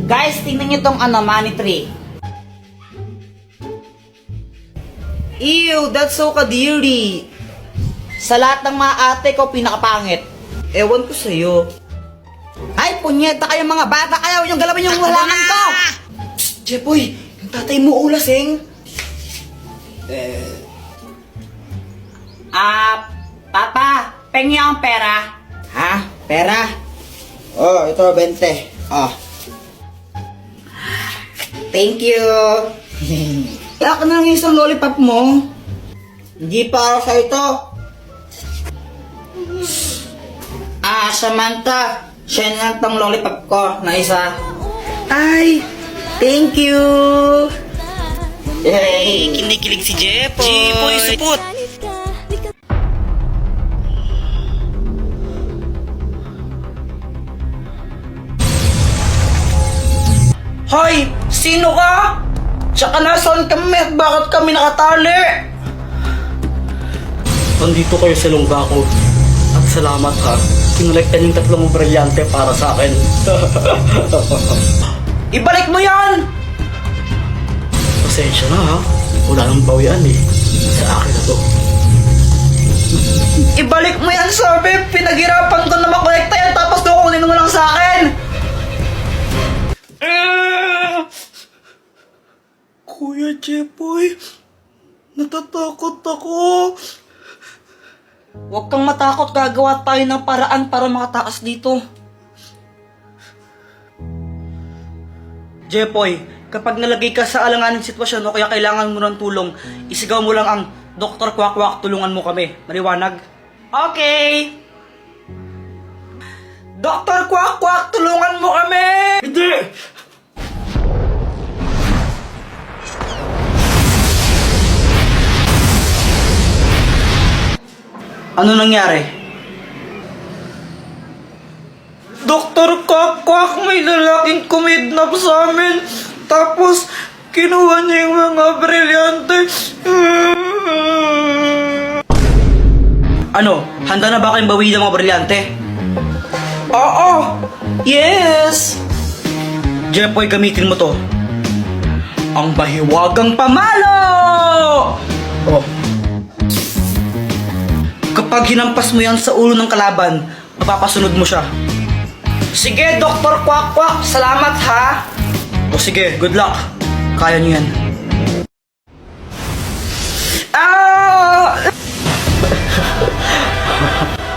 Guys, tingnan nyo tong money tree. Ew, that's so kadiri. Sa lahat ng mga ate ko, pinakapangit. Ewan ko sa'yo. Ay, punyeta kayo mga bata. Ayaw yung galawin yung halaman ko. Psst, Jepoy, yung tatay mo ulasing. Papa, pengi ang pera. Ha? Pera? Oh, ito, 20. Oh. Thank you. Kaya ka na lang isang lollipop mo. Hindi para sa ito. Samantha. Siya na tong lollipop ko na isa. Ay, thank you. Yay, kinikilig si Jepoy. Jepoy, supot. Hoy, sino ka? Tsaka nasaan kami at bakit kami nakatali? Nandito kayo sa lungga ko. At salamat ha. Kinolektan yung 3 mong brilyante para sa akin. Ibalik mo yan! Pasensya na ha. Wala nang bawian eh. Sa akin na to. Ibalik mo yan, sabi! Pinaghirapan ko na makolekta yan tapos kukunin mo lang sa akin! Kuya Jepoy, natatakot ako. Huwag kang matakot, gagawa tayo ng paraan para makatakas dito. Jepoy, kapag nalagay ka sa alanganing sitwasyon o kaya kailangan mo ng tulong, isigaw mo lang ang Dr. Kwak-Kwak, tulungan mo kami. Maliwanag? Okay! Dr. Kwak-Kwak, tulungan mo kami! Hindi! Ano nangyari? Dr. Kwak-Kwak, may lalaking kumidnap sa amin. Tapos, kinuha niya yung mga brilyante. Ano? Handa na ba kayong bawiin ng mga brilyante? Oo! Yes! Jepoy, gamitin mo to. Ang bahiwagang pamalo! Oh. Kapag hinampas mo yan sa ulo ng kalaban, mapapasunod mo siya. Sige, Dr. Kwak-Kwak, salamat ha! O sige, good luck. Kaya niyo yan.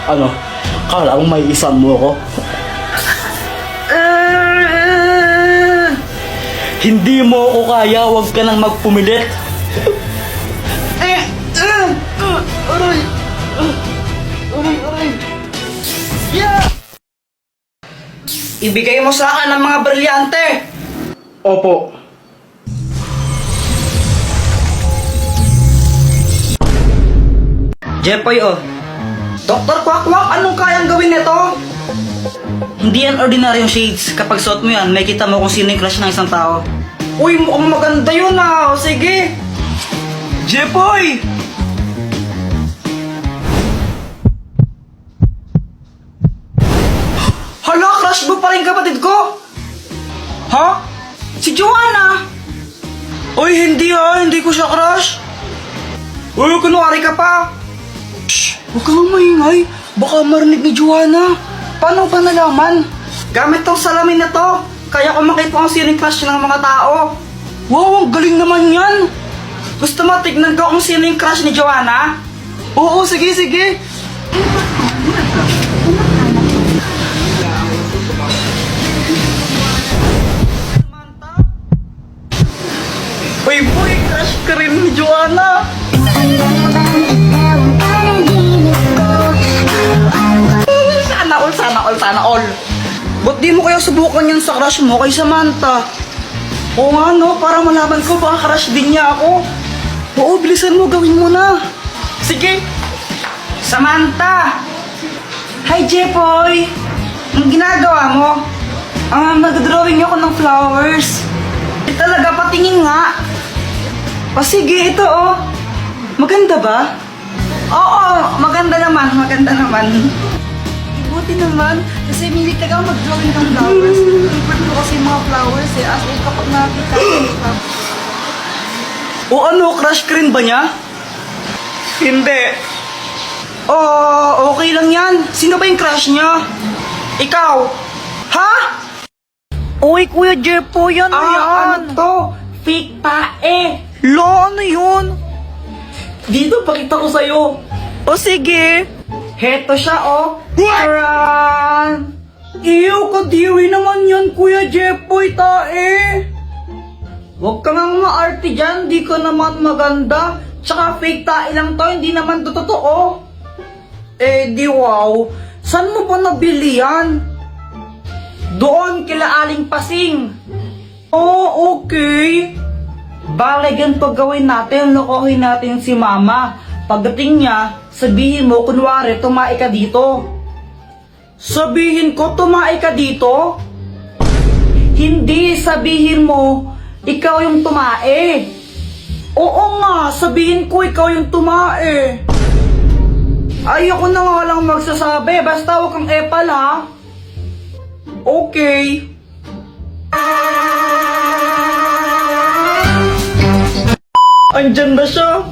Ano? Kala mo may isan mo ako? Hindi mo ako kaya, huwag ka nang magpumilit. Aray! Aray! Yeah! Ibigay mo sa akin ang mga brilyante! Opo. Jepoy, oh. Dr. Kwak-Kwak, anong kayang gawin nito? Hindi yan ordinaryong shades. Kapag suot mo yan, may kita mo kung sino yung crush ng isang tao. Uy, mukhang maganda yun ah. O, sige. Jepoy! Hala, crush mo pa rin kapatid ko? Ha? Si Joanna? Uy, hindi ah. Hindi ko siya crush. Uy, kunwari ka pa. Shh! Huwag kang maingay. Baka marinig ni Joanna. Paano ba nalaman? Gamit tong salamin na to. Kaya ko makita kung sino yung crush ng mga tao. Wow, ang galing naman yan. Gusto mo tignan ko kung sino yung crush ni Joanna? Oo, sige. Uy, boy, crush ka rin ni Joanna. Sana all. Ba't di mo kaya subukan yan sa crush mo kay Samantha? Oo nga no, para malaman ko baka crush din niya ako. Oo, bilisan mo, gawin mo na. Sige. Samantha! Hi, Jepoy! Ang ginagawa mo? Nag-drawing ako ng flowers. Talaga, patingin nga. O sige, ito oh. Maganda ba? Oo, maganda naman. buti naman. Kasi milit ka mag-drawing ng flowers. Favorite ko kasi yung mga flowers eh. As in, kapag nakita ko yung flowers. O ano, crush ka rin ba niya? Hindi. Oh, okay lang yan. Sino ba yung crush niya? Ikaw? Ha? Uy, Kuya Jepo, yan Ano to? Fake tae. Lo, ano yun? Dito, pakita ko sa'yo. O sige. Heto siya, oh. Taran! Iyo, kadiri naman yan, Kuya Jepoy, tae. Huwag ka nga maarte dyan, di ka naman maganda. Tsaka fake tae lang to, hindi naman to totoo. Eh, di wow. Saan mo ba nabili yan? Doon, kila Aling Pasing. Oh, okay. Bale, ganito gawin natin, lokohin natin si Mama. Pagdating niya, sabihin mo, kunwari, tumae ka dito. Sabihin ko, tumae ka dito? Hindi, sabihin mo, ikaw yung tumae. Oo nga, sabihin ko, ikaw yung tumae. Ayoko na nga lang magsasabi, basta huwag kang epal ha. Okay. Andyan na siya.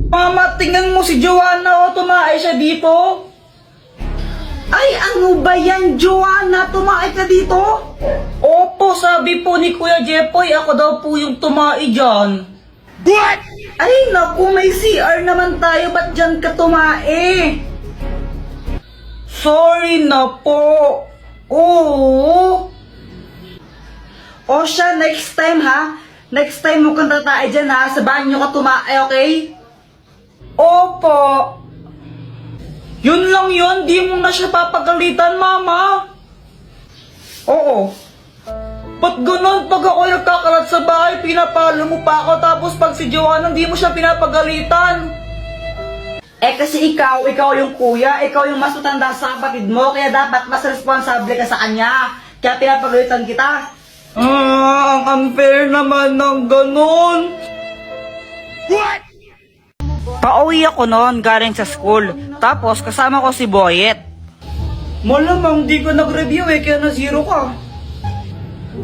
Mama, tingnan mo si Joanna, o tumae siya dito. Ay, ano ba yan, Joanna? Tumae ka dito? Opo, sabi po ni Kuya Jepoy, ako daw po yung tumae dyan. What? Ay, naku, may CR naman tayo, ba't dyan ka tumae? Sorry na po. Oo. O siya, next time ha. Next time mo kang tatae dyan ha. Sa banyo ka tumae, okay? Opo. Yun lang yun, di mo na siya papagalitan, Mama. Oo. Ba't ganun? Pag ako nagkakalat sa bahay, pinapalo mo pa ako, tapos pag si Joanna, di mo siya pinapagalitan. Eh kasi ikaw yung kuya, ikaw yung mas matanda sa kapatid mo, kaya dapat mas responsable ka sa kanya. Kaya pinapagalitan kita. Ang unfair naman ng ganun. What? Pauwi ako noon galing sa school, tapos kasama ko si Boyet. Malamang di ko nag-review kaya na zero ka.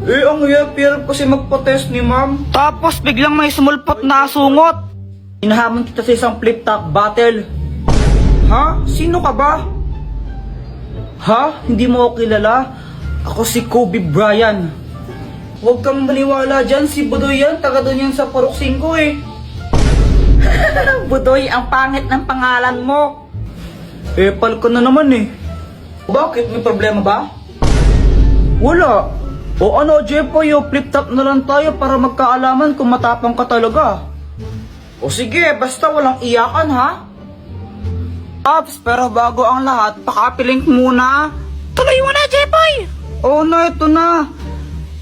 Eh, ang hirap kasi magpa-test ni ma'am. Tapos biglang may sumulpot na asungot. Hinahamon kita sa isang flip-top battle. Ha? Sino ka ba? Ha? Hindi mo ako kilala? Ako si Kobe Bryant. Huwag kang maniwala dyan, si Budoy yan, taga doon yan sa Purok 5 eh. Budoy, ang pangit ng pangalan mo. Epal ko na naman eh. Bakit? May problema ba? Wala. O ano, Jepoy, flip-top na lang tayo para magkaalaman kung matapang ka talaga. O sige, basta walang iyakan ha. Ops, pero bago ang lahat, pakapilink muna. Tuloy mo na, Jepoy! Oo na, ito na.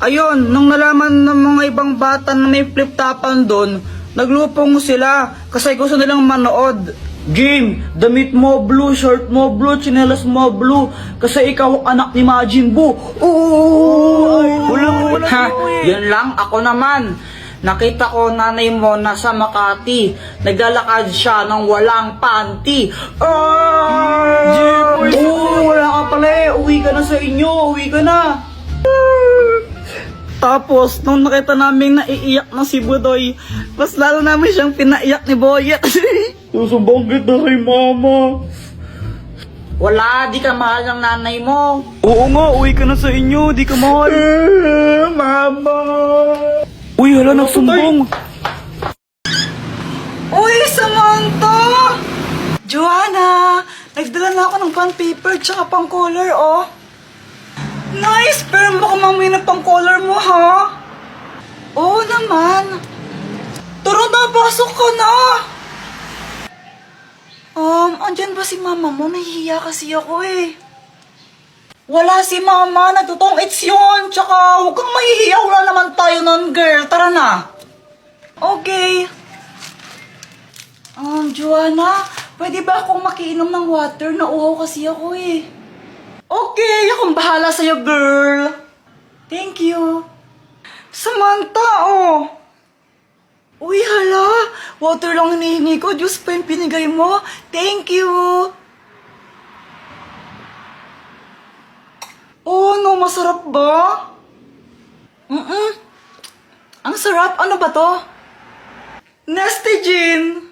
Ayun, nung nalaman ng mga ibang bata na may flip-topan doon, naglupong sila kasi gusto nilang manood. Game, damit mo blue, shirt mo blue, tsinelas mo blue, kasi ikaw anak ni Majin Buu. Oo! Wala. Ha, yun lang, ako naman. Nakita ko nanay mo nasa Makati. Naglalakad siya ng walang panty. Oo, wala ka pala eh. Uwi ka na sa inyo. Uwi ka na. Tapos, nung nakita namin naiiyak na si Budoy, mas lalo namin siyang pinaiyak ni Boyet. Susubong kita kay mama. Wala, di ka mahal ng nanay mo. Oo nga, uwi ka na sa inyo. Di ka mahal. Mama. Uy, hala, nagsumbong. Uy, Samantha! Joanna! Nagdala na ako ng bond paper tsaka pang color, oh. Nice! Pero baka mamaya na pang color mo, ha? Oo naman. Tara na, pasok ka na! Andyan ba si mama mo? Nahihiya kasi ako, eh. Wala si mama, nagtutong-its yun. Tsaka, huwag kang mahihiya. Wala naman tayo nun, girl. Tara na. Okay. Joanna, pwede ba akong makiinom ng water? Nauhaw kasi ako eh. Okay, akong bahala sa'yo, girl. Thank you. Samantha, oh. Uy, hala! Water lang hinihingi ko. Diyos pa yung pinigay mo. Thank you! Oh, no, masarap ba? Ang sarap. Ano ba to? Nestigin!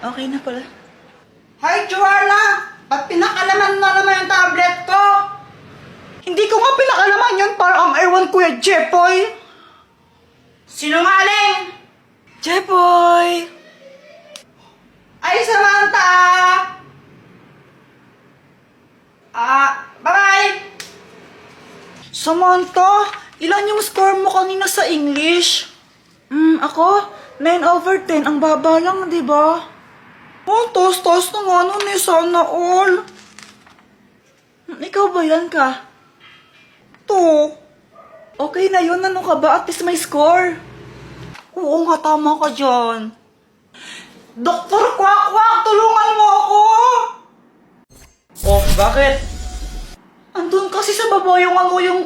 Okay na pala. Hi, Joanna! Ba't pinakalaman mo naman yung tablet ko? Hindi ko nga pinakalaman yun para ang ewan Kuya Jepoy. Sinungaling! Jepoy! Ay, Samantha! Bye! Samantha, ilan yung score mo kanina sa English? Ako? 9/10. Ang baba lang, di ba? Oh, taas-taas na nga nun eh. Sana all. Ikaw ba yan ka? To. Okay na yun. Ano ka ba? At least may score. Oo nga, tama ka dyan. Doktor Kwak-Kwak, tulungan mo ako! Oh, bakit? Andun kasi sa baba yung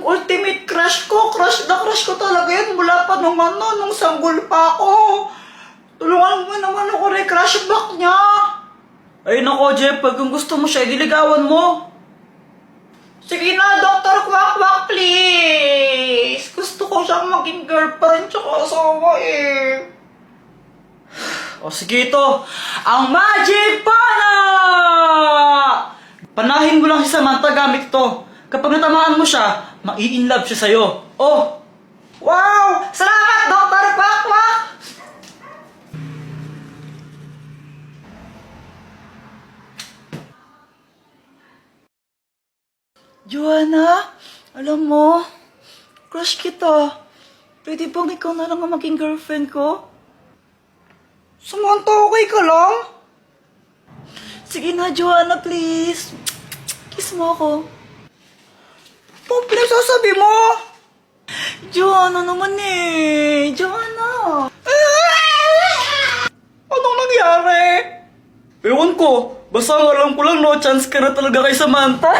ultimate crush ko. Crush na crush ko talaga yun. Mula pa nung sanggol pa ako. Tulungan mo naman ako crush back niya. Ay nako, Jeff, kung gusto mo siya, diligawan mo. Sige na, Dr. Kwak-Kwak, please. Gusto ko siyang maging girlfriend tsaka asawa eh. O sige ito, ang Magic Pana! Panahin mo lang si Samantha gamit to. Kapag natamaan mo siya, mai-inlove siya sa'yo. Oh! Wow! Salamat, Dr. Kwak-Kwak! Joanna, alam mo, crush kita. Pwede bang ikaw na lang ang maging girlfriend ko? Samantha, okay ka lang? Sige na, Joanna, please. Kiss mo ako. Oh, pinagsasabi mo? Joanna naman eh. Joanna. Anong nangyari? Ewan ko. Basta ang alam ko lang, no chance ka na talaga kay Samantha.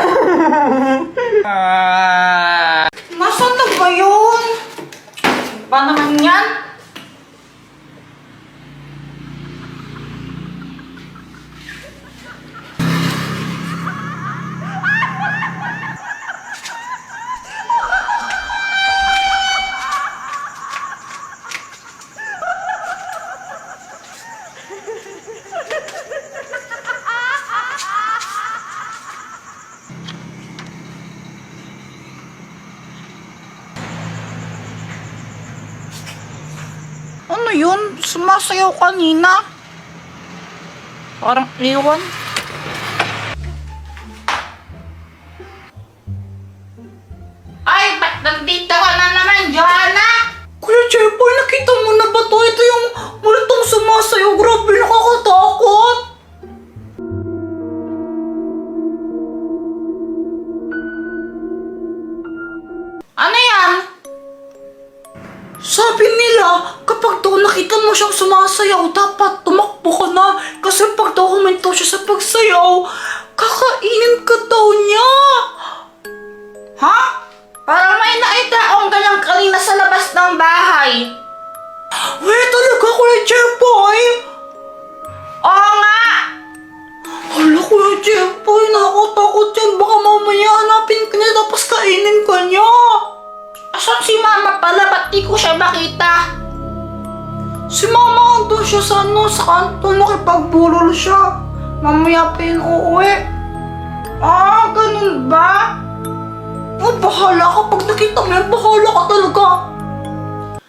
Nasaan na ba yun? Ba naman yan? Ano yun? Sumasayaw kanina. Parang iwan. Ay, ba't nandito ka na naman, Joanna? Kuya Jepoy, nakita mo na ba to? Ito yung multong sumasayaw. Grabe, nakakatakot. Ano yan? Sabi nila, kapag daw nakita mo siyang sumasayaw, dapat tumakbo ka na. Kasi pag daw huminto siya sa pagsayaw, kakainin ka daw niya. Ha? Parang may nakita akong ganyan kanina sa labas ng bahay. Wait, talaga, Kuya Jepoy? Oo nga. Hala, Kuya Jepoy, nakakatakot yan. Baka mamaya hanapin ka niya tapos kainin ka niya. Asan si Mama pala? Ba't di ko siya makita? Si Mama andun siya sa sa kanto. Nakipagbulol siya. Mamaya pa yun uuwi. Ganun ba? Oh, bahala ka. Pag nakita mo yan, bahala ka talaga.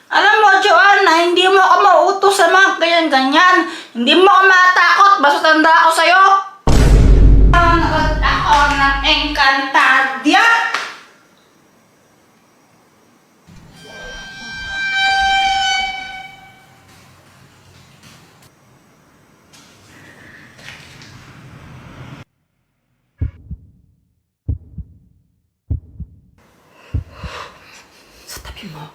Alam mo, Joanna, hindi mo ako mauutos sa mga ganyan-ganyan. Hindi mo ako matakot. Basta tanda ako sa'yo. Nanood ako ng Encantadia. Sa tabi mo.